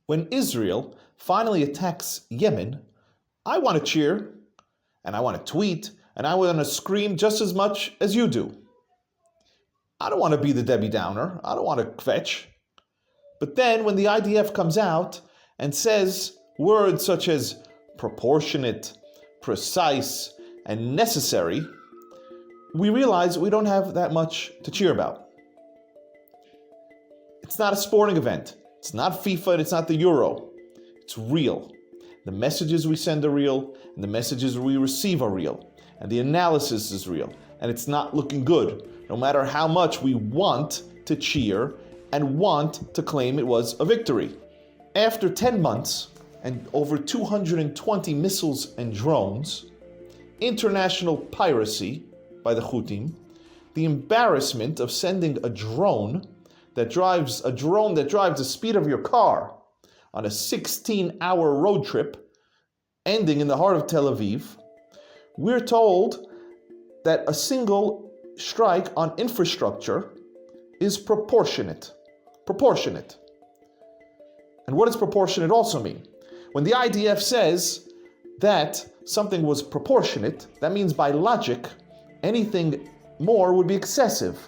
When Israel finally attacks Yemen, I want to cheer, and I want to tweet, and I want to scream just as much as you do. I don't want to be the Debbie Downer. I don't want to kvetch. But then when the IDF comes out and says words such as proportionate, precise, and necessary, we realize we don't have that much to cheer about. It's not a sporting event. It's not FIFA and it's not the Euro. It's real. The messages we send are real, and the messages we receive are real, and the analysis is real, and it's not looking good, no matter how much we want to cheer and want to claim it was a victory. After 10 months and over 220 missiles and drones, international piracy by the Houthis, the embarrassment of sending a drone that drives the speed of your car on a 16-hour road trip, ending in the heart of Tel Aviv, we're told that a single strike on infrastructure is proportionate. Proportionate. And what does proportionate also mean? When the IDF says that something was proportionate, that means by logic, anything more would be excessive.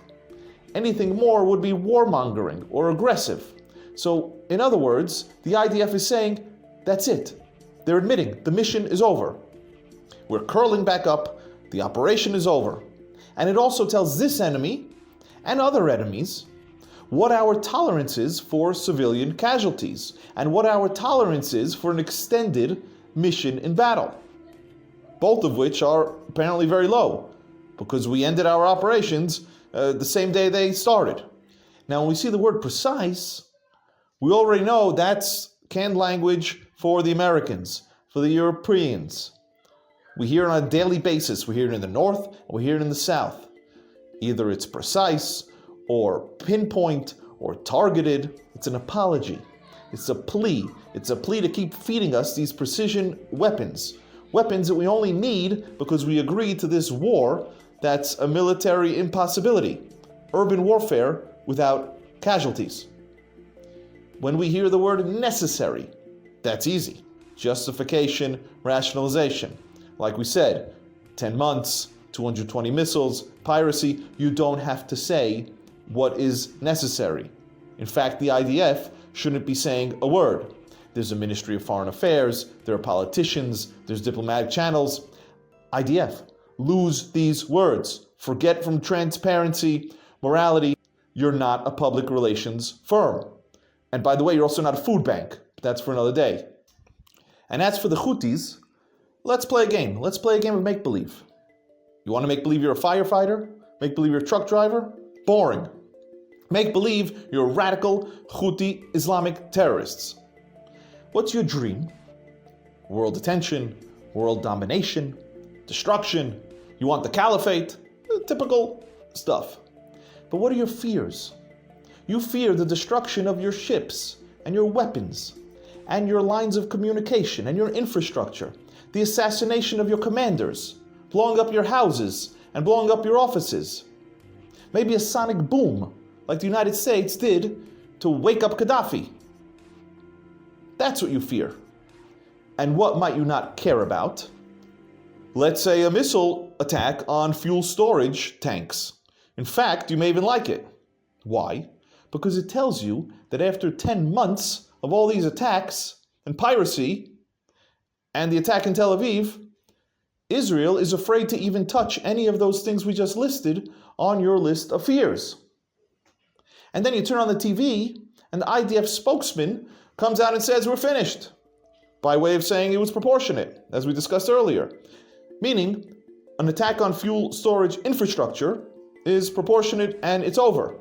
Anything more would be warmongering or aggressive. So, in other words, the IDF is saying, that's it. They're admitting the mission is over. We're curling back up, the operation is over. And it also tells this enemy and other enemies what our tolerance is for civilian casualties and what our tolerance is for an extended mission in battle. Both of which are apparently very low because we ended our operations the same day they started. Now, when we see the word precise, we already know that's canned language for the Americans, for the Europeans. We hear it on a daily basis. We hear it in the north, and we hear it in the south. Either it's precise, or pinpoint, or targeted. It's an apology. It's a plea. It's a plea to keep feeding us these precision weapons. Weapons that we only need because we agreed to this war that's a military impossibility. Urban warfare without casualties. When we hear the word necessary, that's easy. Justification, rationalization. Like we said, 10 months, 220 missiles, piracy, you don't have to say what is necessary. In fact, the IDF shouldn't be saying a word. There's a Ministry of Foreign Affairs, there are politicians, there's diplomatic channels. IDF, lose these words. Forget from transparency, morality. You're not a public relations firm. And by the way, you're also not a food bank. But that's for another day. And as for the Houthis, let's play a game. Let's play a game of make-believe. You want to make believe you're a firefighter? Make believe you're a truck driver? Boring. Make believe you're radical Houthi Islamic terrorists. What's your dream? World attention, world domination, destruction. You want the caliphate? Typical stuff. But what are your fears? You fear the destruction of your ships and your weapons and your lines of communication and your infrastructure, the assassination of your commanders, blowing up your houses and blowing up your offices. Maybe a sonic boom like the United States did to wake up Gaddafi. That's what you fear. And what might you not care about? Let's say a missile attack on fuel storage tanks. In fact, you may even like it. Why? Because it tells you that after 10 months of all these attacks and piracy and the attack in Tel Aviv, Israel is afraid to even touch any of those things we just listed on your list of fears. And then you turn on the TV and the IDF spokesman comes out and says we're finished, by way of saying it was proportionate, as we discussed earlier. Meaning, an attack on fuel storage infrastructure is proportionate and it's over.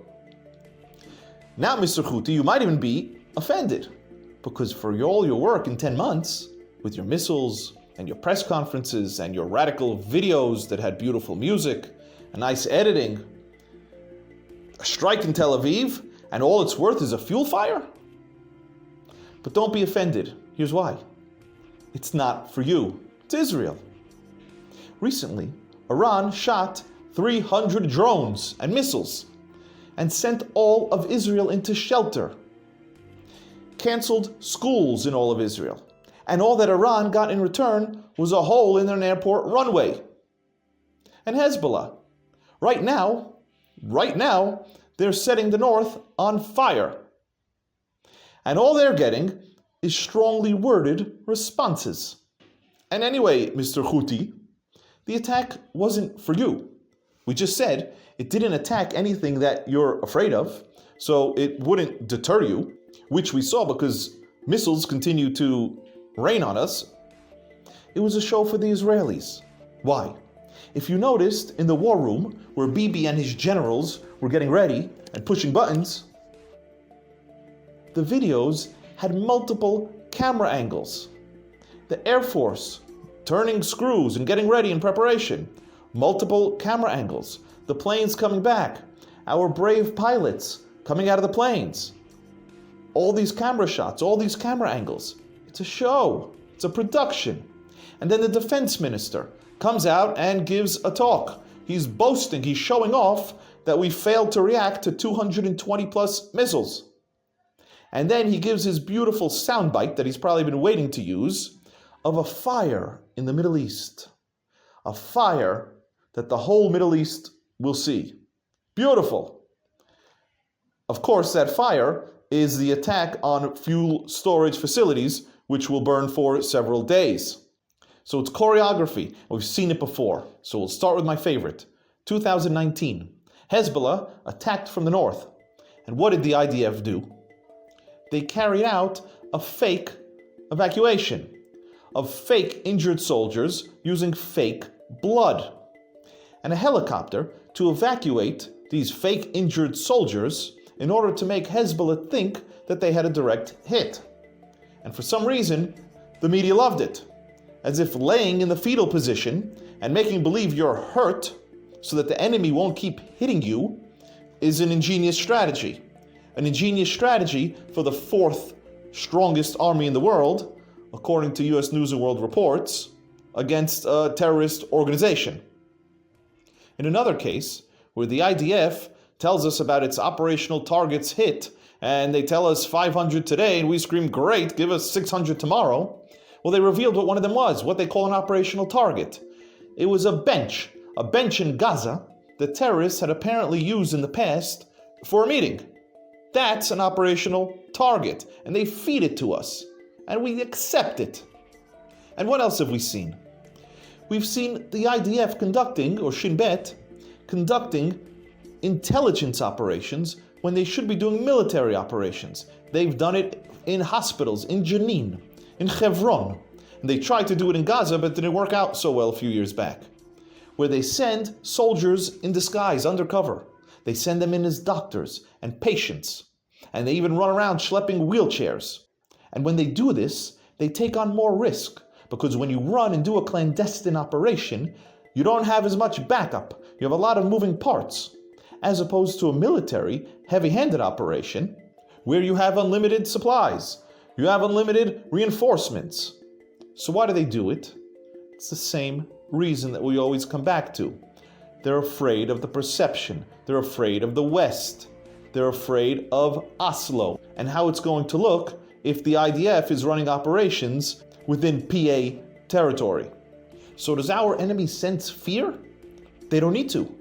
Now, Mr. Houthi, you might even be offended, because for all your work in 10 months, with your missiles and your press conferences and your radical videos that had beautiful music and nice editing, a strike in Tel Aviv and all it's worth is a fuel fire? But don't be offended. Here's why. It's not for you. It's Israel. Recently, Iran shot 300 drones and missiles and sent all of Israel into shelter. canceled schools in all of Israel. And all that Iran got in return was a hole in an airport runway. And Hezbollah, right now, they're setting the north on fire. And all they're getting is strongly worded responses. And anyway, Mr. Houthi, the attack wasn't for you. We just said it didn't attack anything that you're afraid of, so it wouldn't deter you, which we saw because missiles continue to rain on us. It was a show for the Israelis. Why? If you noticed in the war room where Bibi and his generals were getting ready and pushing buttons, the videos had multiple camera angles. The Air Force turning screws and getting ready in preparation. Multiple camera angles. The planes coming back. Our brave pilots coming out of the planes. All these camera shots, all these camera angles. It's a show. It's a production. And then the defense minister comes out and gives a talk. He's boasting, he's showing off that we failed to react to 220 plus missiles. And then he gives his beautiful soundbite that he's probably been waiting to use of a fire in the Middle East. A fire that the whole Middle East will see. Beautiful. Of course, that fire is the attack on fuel storage facilities, which will burn for several days. So it's choreography. We've seen it before. So we'll start with my favorite. 2019. Hezbollah attacked from the north. And what did the IDF do? They carried out a fake evacuation of fake injured soldiers using fake blood. And a helicopter to evacuate these fake injured soldiers in order to make Hezbollah think that they had a direct hit. And for some reason, the media loved it. As if laying in the fetal position and making believe you're hurt so that the enemy won't keep hitting you is an ingenious strategy. An ingenious strategy for the fourth strongest army in the world, according to US News and World Reports, against a terrorist organization. In another case, where the IDF tells us about its operational targets hit, and they tell us 500 today, and we scream, great, give us 600 tomorrow. Well, they revealed what one of them was, what they call an operational target. It was a bench in Gaza that terrorists had apparently used in the past for a meeting. That's an operational target, and they feed it to us, and we accept it. And what else have we seen? We've seen the IDF conducting, or Shin Bet, conducting intelligence operations when they should be doing military operations. They've done it in hospitals, in Jenin, in Hebron. And they tried to do it in Gaza, but didn't work out so well a few years back. Where they send soldiers in disguise, undercover. They send them in as doctors and patients. And they even run around schlepping wheelchairs. And when they do this, they take on more risk. Because when you run and do a clandestine operation, you don't have as much backup. You have a lot of moving parts. As opposed to a military, heavy-handed operation, where you have unlimited supplies. You have unlimited reinforcements. So why do they do it? It's the same reason that we always come back to. They're afraid of the perception. They're afraid of the West. They're afraid of Oslo and how it's going to look if the IDF is running operations within PA territory. So does our enemy sense fear? They don't need to.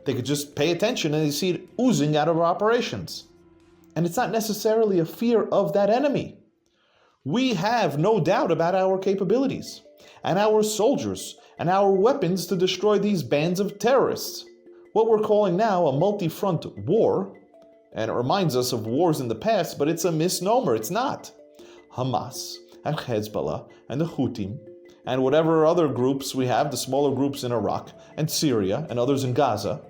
They could just pay attention and they see it oozing out of our operations. And it's not necessarily a fear of that enemy. We have no doubt about our capabilities and our soldiers and our weapons to destroy these bands of terrorists. What we're calling now a multi-front war, and it reminds us of wars in the past, but it's a misnomer, it's not. Hamas and Hezbollah and the Houthim and whatever other groups we have, the smaller groups in Iraq and Syria and others in Gaza,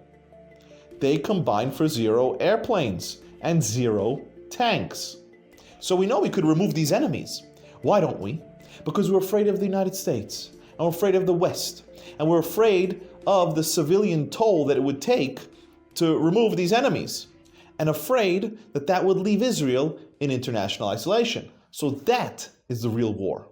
they combine for 0 airplanes and 0 tanks. So we know we could remove these enemies. Why don't we? Because we're afraid of the United States, and we're afraid of the West, and we're afraid of the civilian toll that it would take to remove these enemies, and afraid that that would leave Israel in international isolation. So that is the real war.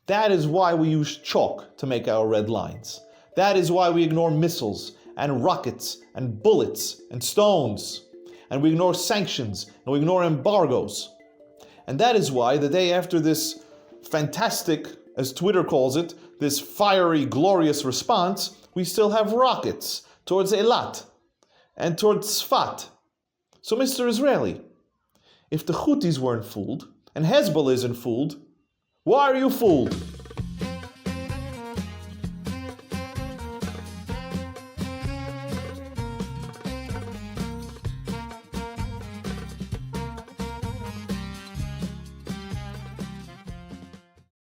That is why we use chalk to make our red lines. That is why we ignore missiles and rockets and bullets and stones. And we ignore sanctions and we ignore embargoes. And that is why the day after this fantastic, as Twitter calls it, this fiery, glorious response, we still have rockets towards Eilat and towards Sfat. So Mr. Israeli, if the Houthis weren't fooled, and Hezbollah isn't fooled, why are you fooled?